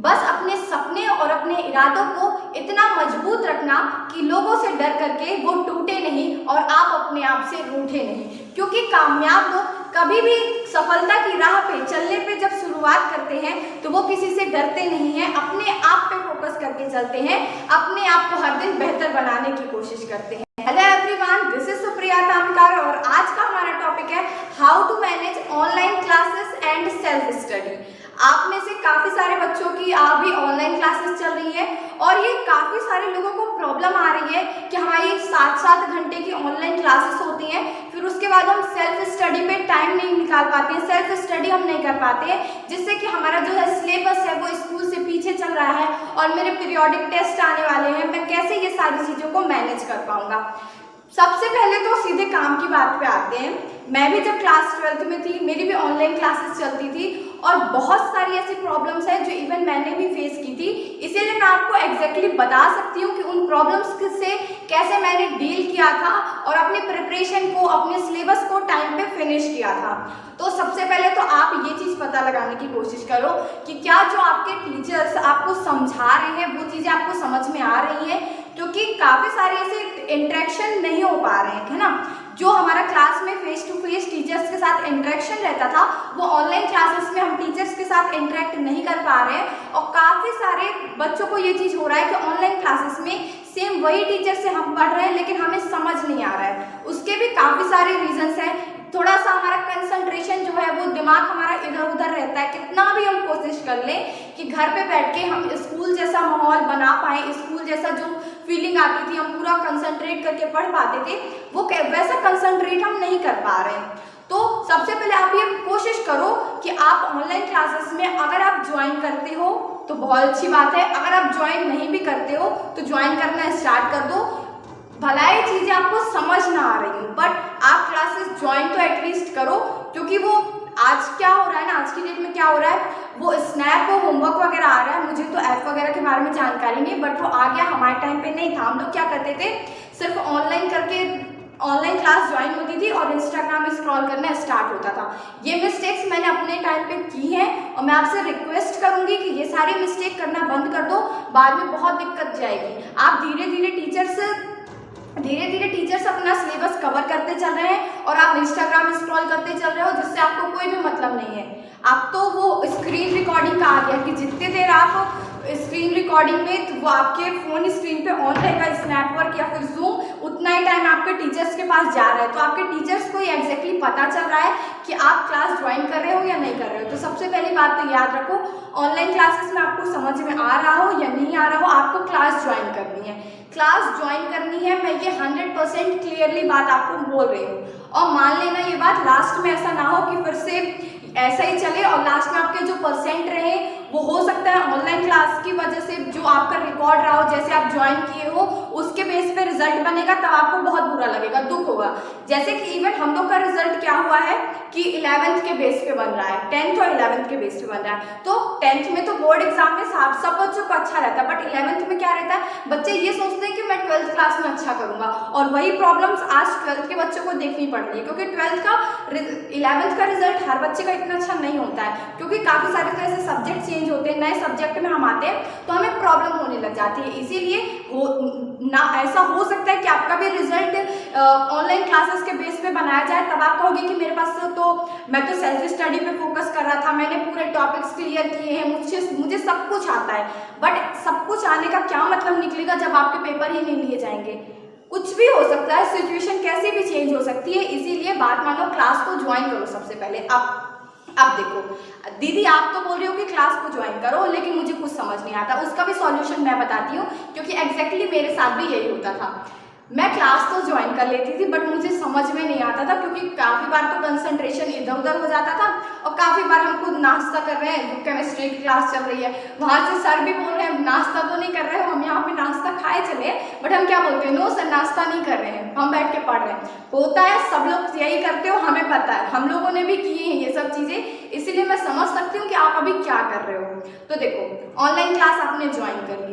बस अपने सपने और अपने इरादों को इतना मजबूत रखना कि लोगों से डर करके वो टूटे नहीं और आप अपने आप से रूठे नहीं। क्योंकि कामयाब लोग कभी भी सफलता की राह पे चलने पे जब शुरुआत करते हैं तो वो किसी से डरते नहीं हैं, अपने आप पे फोकस करके चलते हैं, अपने आप को हर दिन बेहतर बनाने की कोशिश करते हैं। Hello everyone, this is Supriya Tamkar और आज का हमारा टॉपिक है how to manage online classes and self study. आप में से काफ़ी सारे बच्चों की अभी ऑनलाइन क्लासेस चल रही है और ये काफ़ी सारे लोगों को प्रॉब्लम आ रही है कि हमारी 7-7 घंटे की ऑनलाइन क्लासेस होती हैं, फिर उसके बाद हम सेल्फ स्टडी पे टाइम नहीं निकाल पाते हैं, सेल्फ स्टडी हम नहीं कर पाते हैं, जिससे कि हमारा जो है सिलेबस है वो स्कूल से पीछे चल रहा है और मेरे पीरियोडिक टेस्ट आने वाले हैं, मैं कैसे ये सारी चीज़ों को मैनेज कर पाऊँगा। सबसे पहले तो सीधे काम की बात पे आते हैं। मैं भी जब क्लास 12th में थी, मेरी भी ऑनलाइन क्लासेस चलती थी और बहुत सारी ऐसी प्रॉब्लम्स हैं जो इवन मैंने भी फेस की थी, इसीलिए मैं आपको एग्जैक्टली बता सकती हूँ कि उन प्रॉब्लम्स से कैसे मैंने डील किया था और अपने प्रिपरेशन को, अपने सिलेबस को टाइम पे फिनिश किया था। तो सबसे पहले तो आप ये चीज़ पता लगाने की कोशिश करो कि क्या जो आपके टीचर्स आपको समझा रहे हैं वो चीज़ें आपको समझ में आ रही हैं, क्योंकि काफ़ी सारे ऐसे इंटरेक्शन नहीं हो पा रहे हैं, है ना। जो हमारा क्लास में फेस टू फेस टीचर्स के साथ इंटरेक्शन रहता था वो ऑनलाइन क्लासेस में हम टीचर्स के साथ इंटरेक्ट नहीं कर पा रहे हैं और काफ़ी सारे बच्चों को ये चीज़ हो रहा है कि ऑनलाइन क्लासेस में सेम वही टीचर से हम पढ़ रहे हैं लेकिन हमें समझ नहीं आ रहा है। उसके भी काफ़ी सारे रीजंस हैं। थोड़ा सा हमारा कंसंट्रेशन जो है वो दिमाग हमारा इधर उधर रहता है, कितना भी हम कोशिश कर लें कि घर पे बैठ के हम स्कूल जैसा माहौल बना पाएँ, स्कूल जैसा जो फीलिंग आती थी, हम पूरा कंसंट्रेट करके पढ़ पाते थे, वो वैसा कंसंट्रेट हम नहीं कर पा रहे हैं। तो सबसे पहले आप ये कोशिश करो कि आप ऑनलाइन क्लासेस में अगर आप ज्वाइन करते हो तो बहुत अच्छी बात है, अगर आप ज्वाइन नहीं भी करते हो तो ज्वाइन करना स्टार्ट कर दो। भला ये चीज़ें आपको समझ ना आ रही हो बट आप क्लासेस ज्वाइन तो एटलीस्ट करो, क्योंकि वो आज क्या हो रहा है ना, आज की डेट में क्या हो रहा है, वो स्नैप और होमवर्क वगैरह आ रहा है। मुझे तो ऐप वगैरह के बारे में जानकारी नहीं, बट वो आ गया, हमारे टाइम पे नहीं था। हम लोग क्या करते थे, सिर्फ ऑनलाइन करके ऑनलाइन क्लास ज्वाइन होती थी और इंस्टाग्राम में स्क्रॉल करना स्टार्ट होता था। ये मिस्टेक्स मैंने अपने टाइम पे की हैं और मैं आपसे रिक्वेस्ट करूंगी कि ये सारी मिस्टेक करना बंद कर दो, बाद में बहुत दिक्कत जाएगी। आप धीरे धीरे टीचर्स अपना सिलेबस कवर करते चल रहे हैं और आप इंस्टाग्राम स्क्रॉल करते चल रहे हो, जिससे आपको कोई भी मतलब नहीं है। आप तो वो स्क्रीन रिकॉर्डिंग का आ गया कि जितनी देर आप स्क्रीन रिकॉर्डिंग में तो वो आपके फ़ोन स्क्रीन पे ऑन रहेगा, स्नैपवर्क या फिर जूम, उतना ही टाइम आपके टीचर्स के पास जा रहा है। तो आपके टीचर्स को ये एग्जैक्टली पता चल रहा है कि आप क्लास ज्वाइन कर रहे हो या नहीं कर रहे हो। तो सबसे पहली बात तो याद रखो, ऑनलाइन क्लासेस में आपको समझ में आ रहा हो या नहीं आ रहा हो, आपको क्लास ज्वाइन करनी है। क्लास ज्वाइन करनी है, मैं ये 100% क्लियरली बात आपको बोल रही हूँ। और मान लेना ये बात, लास्ट में ऐसा ना हो कि फिर से ऐसा ही चले और लास्ट में आपके जो परसेंट रहे वो हो सकता है ऑनलाइन क्लास की वजह से जो आपका रिकॉर्ड रहा हो, जैसे आप ज्वाइन किए हो उसके बेस पे रिजल्ट बनेगा, तब आपको बहुत बुरा लगेगा, दुख होगा। जैसे कि इवन हम लोग का रिजल्ट क्या हुआ है कि 11th के बेस पे बन रहा है, 10th और 11th के बेस पे बन रहा है। तो 10th में तो बोर्ड एग्जाम में सब बच्चों को अच्छा रहता है, बट 11th में क्या रहता है, बच्चे ये सोचते हैं कि मैं 12th क्लास में अच्छा करूंगा, और वही प्रॉब्लम्स आज 12th के बच्चों को देखनी पड़ रही है, क्योंकि 11th का रिजल्ट हर बच्चे का इतना अच्छा नहीं होता है, क्योंकि काफ़ी सारे तो ऐसे सब्जेक्ट चेंज होते हैं, नए सब्जेक्ट में हम आते हैं तो हमें प्रॉब्लम होने लग जाती है। इसीलिए ऐसा हो सकता है कि आपका भी रिजल्ट ऑनलाइन क्लासेस के बेस पे बनाया जाए, तब आप कहोगे कि मेरे पास तो मैं तो सेल्फ स्टडी पे फोकस कर रहा था, मैंने पूरे टॉपिक्स क्लियर किए हैं, मुझे सब कुछ आता है। बट सब कुछ आने का क्या मतलब निकलेगा जब आपके पेपर ही नहीं लिए जाएंगे। कुछ भी हो सकता है, सिचुएशन कैसे भी चेंज हो सकती है, इसीलिए बात मानो, क्लास को ज्वाइन करो सबसे पहले। अब देखो दीदी, आप तो बोल रही हो कि क्लास को ज्वाइन करो, लेकिन मुझे कुछ समझ नहीं आता, उसका भी सॉल्यूशन मैं बताती हूँ, क्योंकि एग्जैक्टली मेरे साथ भी यही होता था। मैं क्लास तो ज्वाइन कर लेती थी बट मुझे समझ में नहीं आता था, क्योंकि काफ़ी बार तो कंसंट्रेशन इधर उधर हो जाता था और काफ़ी बार हम खुद नाश्ता कर रहे हैं, केमिस्ट्री की क्लास चल रही है, वहाँ से सर भी बोल रहे हैं नाश्ता तो नहीं कर रहे हो, हम यहाँ पे नाश्ता खाए चले, बट हम क्या बोलते हैं, नो सर नाश्ता नहीं कर रहे हैं, हम बैठ के पढ़ रहे हैं। होता है, सब लोग यही करते हो, हमें पता है, हम लोगों ने भी किए हैं ये सब चीज़ें, इसीलिए मैं समझ सकती हूँ कि आप अभी क्या कर रहे हो। तो देखो, ऑनलाइन क्लास आपने ज्वाइन कर ली,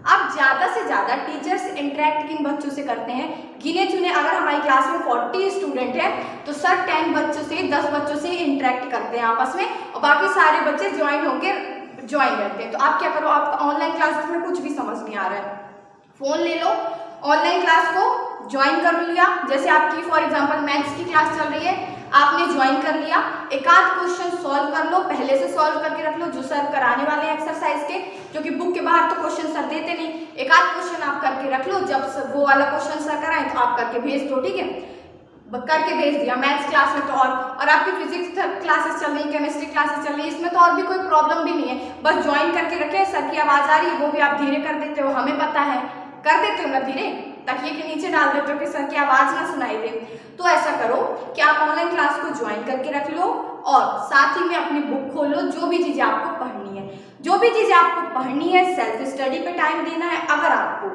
अब ज़्यादा से ज़्यादा टीचर्स इंटरेक्ट किन बच्चों से करते हैं, गिने चुने, अगर हमारी क्लास में 40 स्टूडेंट है तो सर 10 बच्चों से, 10 बच्चों से इंटरेक्ट करते हैं आपस में, और बाकी सारे बच्चे ज्वाइन होकर ज्वाइन करते हैं। तो आप क्या करो, आपका ऑनलाइन क्लासेस में कुछ भी समझ नहीं आ रहा है, फ़ोन ले लो, ऑनलाइन क्लास को ज्वाइन कर लिया। जैसे आपकी फॉर एग्जांपल मैथ्स की क्लास चल रही है, आपने ज्वाइन कर लिया, एक आध क्वेश्चन सॉल्व कर लो, पहले से सॉल्व करके रख लो जो सर कराने वाले हैं एक्सरसाइज के, क्योंकि बुक के बाहर तो क्वेश्चन सर देते नहीं, एक आध क्वेश्चन आप करके रख लो, जब वो वाला क्वेश्चन सर कराएं तो आप करके भेज दो, ठीक है, करके भेज दिया। मैथ्स क्लास में तो और आपकी फिजिक्स क्लासेस चल रही, केमिस्ट्री क्लासेस चल रही है, इसमें तो और भी कोई प्रॉब्लम भी नहीं है, बस ज्वाइन करके रखे, सर की आवाज़ आ रही है वो भी आप धीरे कर देते हो, हमें पता है, कर देते हो ना धीरे, तकिए के नीचे डाल देते हो कि सर की आवाज़ ना सुनाई दे। तो ऐसा करो कि आप ऑनलाइन क्लास को ज्वाइन करके रख लो और साथ ही में अपनी बुक खोल लो, जो भी चीज़ें आपको पढ़नी है, जो भी चीज़ें आपको पढ़नी है, सेल्फ स्टडी पे टाइम देना है। अगर आपको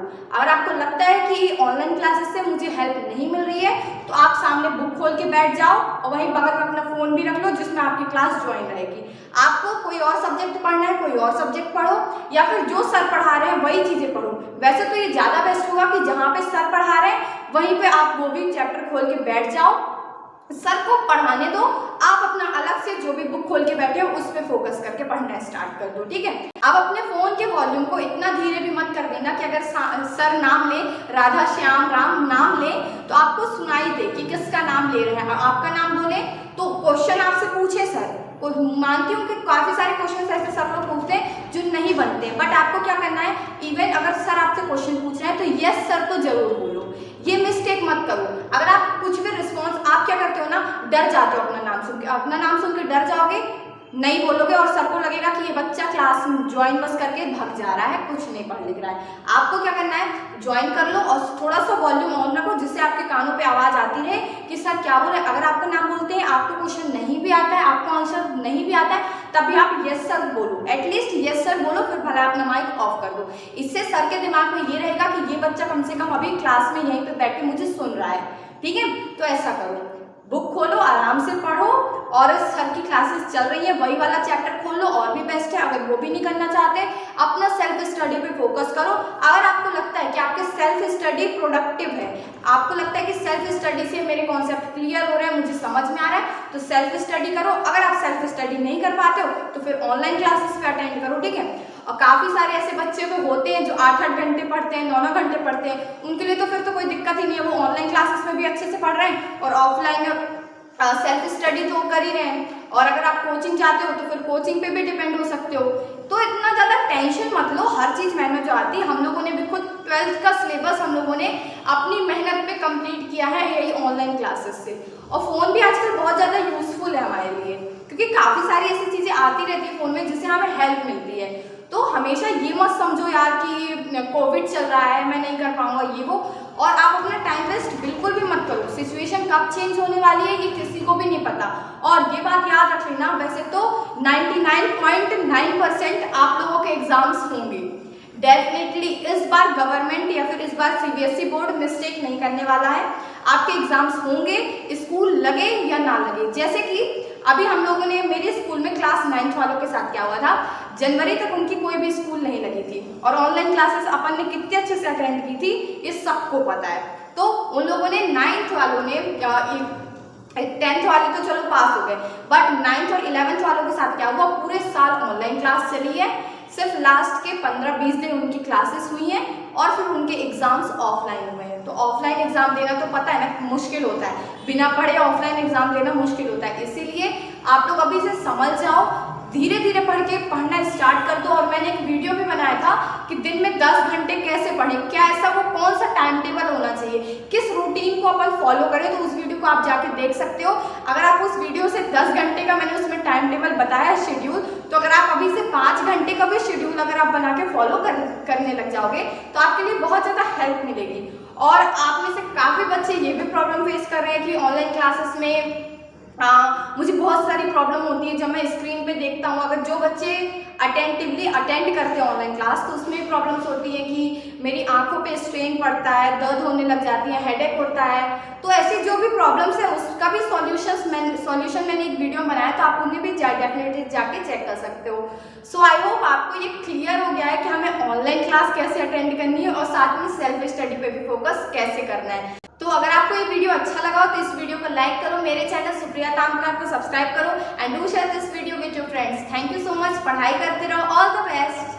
लगता है कि ऑनलाइन क्लासेस से मुझे हेल्प नहीं मिल रही है तो आप सामने बुक खोल के बैठ जाओ और वहीं बगल में अपना फ़ोन भी रख लो जिसमें आपकी क्लास ज्वाइन रहेगी। आपको कोई और सब्जेक्ट पढ़ना है, कोई और सब्जेक्ट पढ़ो, या फिर जो सर पढ़ा रहे हैं वही चीज़ें पढ़ो। वैसे तो ये ज़्यादा बेस्ट होगा कि जहाँ पे सर पढ़ा रहे हैं वहीं पे आप वो भी चैप्टर खोल के बैठ जाओ, सर को पढ़ाने दो, आप अपना अलग से जो भी बुक खोल के बैठे हो उस पर फोकस करके पढ़ना स्टार्ट कर दो, ठीक है। अब अपने फ़ोन के वॉल्यूम को इतना धीरे भी मत कर देना कि अगर सर नाम ले, राधा श्याम राम नाम ले तो आपको सुनाई दे कि किसका नाम ले रहे हैं। आपका नाम बोले तो क्वेश्चन आपसे पूछे सर, मानती हूँ कि काफ़ी सारे क्वेश्चन ऐसे सब लोग पूछते हैं जो नहीं बनते, बट आपको क्या करना है, इवन अगर सर आपसे क्वेश्चन पूछ रहे हैं तो यस सर तो जरूर बोलो, ये मिस्टेक मत करो। अगर आप कुछ भी रिस्पॉन्स, आप क्या करते हो ना, डर जाते हो अपना नाम सुन के डर जाओगे, नहीं बोलोगे और सर को लगेगा कि ये बच्चा क्लास ज्वाइन बस करके भाग जा रहा है, कुछ नहीं पढ़ लिख रहा है। आपको क्या करना है, ज्वाइन कर लो और थोड़ा सा वॉल्यूम ऑन रखो जिससे आपके कानों पे आवाज़ आती रहे कि सर क्या बोल रहे हैं। अगर आपका नाम बोलते हैं, आपको क्वेश्चन नहीं भी आता है, आपको आंसर नहीं भी आता है, तभी आप यस सर बोलो, एटलीस्ट यस सर बोलो, फिर भला अपना माइक ऑफ कर दो। इससे सर के दिमाग में ये रहेगा कि ये बच्चा कम से कम अभी क्लास में यहीं पे बैठ के मुझे सुन रहा है, ठीक है। तो ऐसा करो, बुक खोलो, आराम से पढ़ो, और सर की क्लासेस चल रही है वही वाला चैप्टर खोल लो और भी बेस्ट है। अगर वो भी नहीं करना चाहते, अपना सेल्फ स्टडी पे फोकस करो। अगर आपको लगता है कि आपके सेल्फ स्टडी प्रोडक्टिव है, आपको लगता है कि सेल्फ स्टडी से मेरे कॉन्सेप्ट क्लियर हो रहे हैं, मुझे समझ में आ रहा है, तो सेल्फ स्टडी करो। अगर आप सेल्फ स्टडी नहीं कर पाते हो तो फिर ऑनलाइन क्लासेस पे अटेंड करो, ठीक है। और काफ़ी सारे ऐसे बच्चे तो होते हैं जो 8-8 घंटे पढ़ते हैं, 9-9 घंटे पढ़ते हैं, उनके लिए तो फिर तो कोई दिक्कत ही नहीं है, वो ऑनलाइन क्लासेस में भी अच्छे से पढ़ रहे हैं और ऑफलाइन सेल्फ स्टडी तो कर ही रहे हैं। और अगर आप कोचिंग चाहते हो तो फिर कोचिंग पे भी डिपेंड हो सकते हो। तो इतना ज़्यादा टेंशन मत लो, हर चीज़ मेहनत जो आती है, हम लोगों ने भी खुद 12th का सिलेबस हम लोगों ने अपनी मेहनत पे कंप्लीट किया है यही ऑनलाइन क्लासेस से। और फ़ोन भी आजकल बहुत ज़्यादा यूज़फुल है हमारे लिए, क्योंकि काफ़ी सारी ऐसी चीज़ें आती रहती है फ़ोन में जिससे हमें हेल्प मिलती है। तो हमेशा ये मत समझो यार कि कोविड चल रहा है मैं नहीं कर पाऊंगा ये वो, और आप अपना टाइम वेस्ट बिल्कुल भी मत करो। सिचुएशन कब चेंज होने वाली है ये किसी को भी नहीं पता। और ये बात याद रख लेना, वैसे तो 99.9% आप लोगों के एग्जाम्स होंगे डेफिनेटली। इस बार गवर्नमेंट या फिर इस बार सीबीएसई बोर्ड मिस्टेक नहीं करने वाला है, आपके एग्जाम्स होंगे, स्कूल लगे या ना लगे। जैसे कि अभी हम लोगों ने, मेरे स्कूल में क्लास 9th वालों के साथ क्या हुआ था, जनवरी तक उनकी कोई भी स्कूल नहीं लगी थी और ऑनलाइन क्लासेस अपन ने कितने अच्छे से अटेंड की थी ये सबको पता है। तो उन लोगों ने 9th वालों ने 10th वाले तो चलो पास हो गए, बट 9th और 11th वालों के साथ क्या हुआ, पूरे साल ऑनलाइन क्लास चली है, सिर्फ लास्ट के 15-20 दिन उनकी क्लासेस हुई हैं और फिर उनके एग्जाम्स ऑफलाइन हुए हैं। तो ऑफलाइन एग्जाम देना तो पता है ना मुश्किल होता है, बिना पढ़े ऑफलाइन एग्जाम देना मुश्किल होता है। इसीलिए आप लोग अभी से समझ जाओ, धीरे धीरे पढ़ के पढ़ना स्टार्ट कर दो। और मैंने एक वीडियो भी बनाया था कि दिन में 10 घंटे कैसे पढ़ें, क्या ऐसा वो कौन सा टाइम टेबल होना चाहिए, किस रूटीन को अपन फॉलो करें, तो उस वीडियो को आप जाके देख सकते हो। अगर आप उस वीडियो से 10 घंटे का मैंने उसमें टाइम टेबल बताया शेड्यूल, तो अगर आप अभी से 5 घंटे का भी शेड्यूल अगर आप बना के फॉलो करने लग जाओगे तो आपके लिए बहुत ज़्यादा हेल्प मिलेगी। और आप में से काफ़ी बच्चे ये भी प्रॉब्लम फेस कर रहे हैं कि ऑनलाइन क्लासेस में मुझे बहुत सारी प्रॉब्लम होती है जब मैं स्क्रीन पे देखता हूँ। अगर जो बच्चे अटेंटिवली अटेंड करते हैं ऑनलाइन क्लास तो उसमें प्रॉब्लम्स होती है कि मेरी आंखों पे स्ट्रेन पड़ता है, दर्द होने लग जाती है, हेडेक होता है। तो ऐसी जो भी प्रॉब्लम्स है उसका भी सॉल्यूशन मैंने एक वीडियो बनाया, तो आप उन्हें भी डेफिनेटली जाके चेक कर सकते हो। सो आई होप आपको ये क्लियर हो गया है कि हमें ऑनलाइन क्लास कैसे अटेंड करनी है और साथ में सेल्फ स्टडी पे भी फोकस कैसे करना है। तो अगर आपको ये वीडियो अच्छा लगा हो तो इस वीडियो को लाइक करो, मेरे चैनल सुप्रिया तामकर को सब्सक्राइब करो and do share this video with your friends. Thank you so much. पढ़ाई करते रहो। All the best.